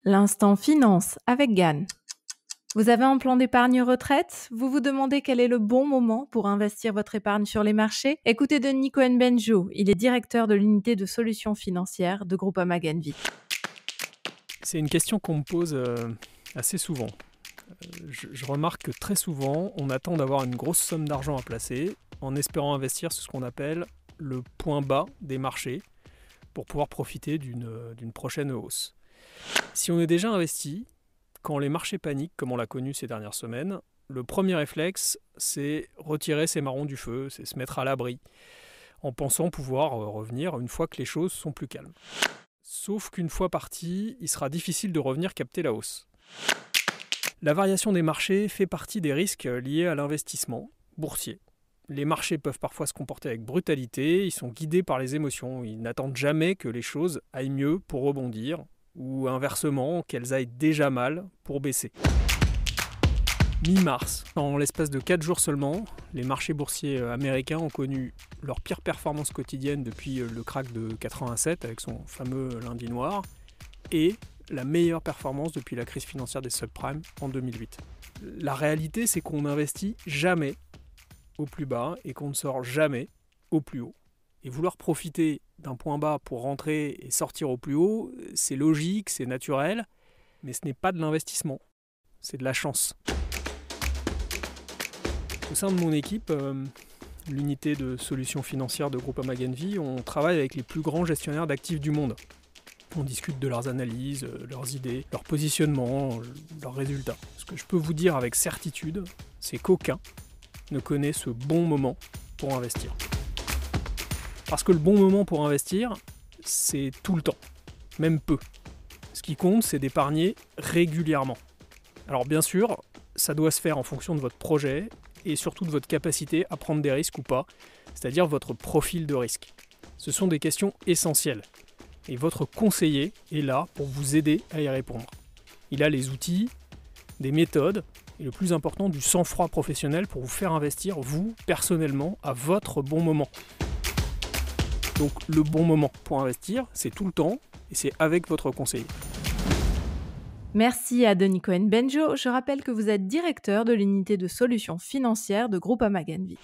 L'instant finance avec Gan. Vous avez un plan d'épargne retraite? Vous vous demandez quel est le bon moment pour investir votre épargne sur les marchés? Écoutez Denis Cohen-Benjou, il est directeur de l'unité de solutions financières de Groupama Ganvi. C'est une question qu'on me pose assez souvent. Je remarque que très souvent, on attend d'avoir une grosse somme d'argent à placer en espérant investir sur ce qu'on appelle le point bas des marchés pour pouvoir profiter d'une prochaine hausse. Si on est déjà investi, quand les marchés paniquent, comme on l'a connu ces dernières semaines, le premier réflexe, c'est retirer ses marrons du feu, c'est se mettre à l'abri, en pensant pouvoir revenir une fois que les choses sont plus calmes. Sauf qu'une fois parti, il sera difficile de revenir capter la hausse. La variation des marchés fait partie des risques liés à l'investissement boursier. Les marchés peuvent parfois se comporter avec brutalité, ils sont guidés par les émotions, ils n'attendent jamais que les choses aillent mieux pour rebondir, ou inversement, qu'elles aillent déjà mal pour baisser. Mi-mars, en l'espace de 4 jours seulement, les marchés boursiers américains ont connu leur pire performance quotidienne depuis le krach de 87 avec son fameux lundi noir, et la meilleure performance depuis la crise financière des subprimes en 2008. La réalité, c'est qu'on n'investit jamais au plus bas et qu'on ne sort jamais au plus haut. Et vouloir profiter d'un point bas pour rentrer et sortir au plus haut, c'est logique, c'est naturel, mais ce n'est pas de l'investissement, c'est de la chance. Au sein de mon équipe, l'unité de solutions financières de Groupama Ganvi, on travaille avec les plus grands gestionnaires d'actifs du monde. On discute de leurs analyses, leurs idées, leur positionnement, leurs résultats. Ce que je peux vous dire avec certitude, c'est qu'aucun ne connaît ce bon moment pour investir. Parce que le bon moment pour investir, c'est tout le temps, même peu. Ce qui compte, c'est d'épargner régulièrement. Alors bien sûr, ça doit se faire en fonction de votre projet et surtout de votre capacité à prendre des risques ou pas, c'est-à-dire votre profil de risque. Ce sont des questions essentielles. Et votre conseiller est là pour vous aider à y répondre. Il a les outils, des méthodes et le plus important, du sang-froid professionnel pour vous faire investir, vous, personnellement, à votre bon moment. Donc le bon moment pour investir, c'est tout le temps et c'est avec votre conseiller. Merci à Denis Cohen-Benjou. Je rappelle que vous êtes directeur de l'unité de solutions financières de Groupama Ganvi.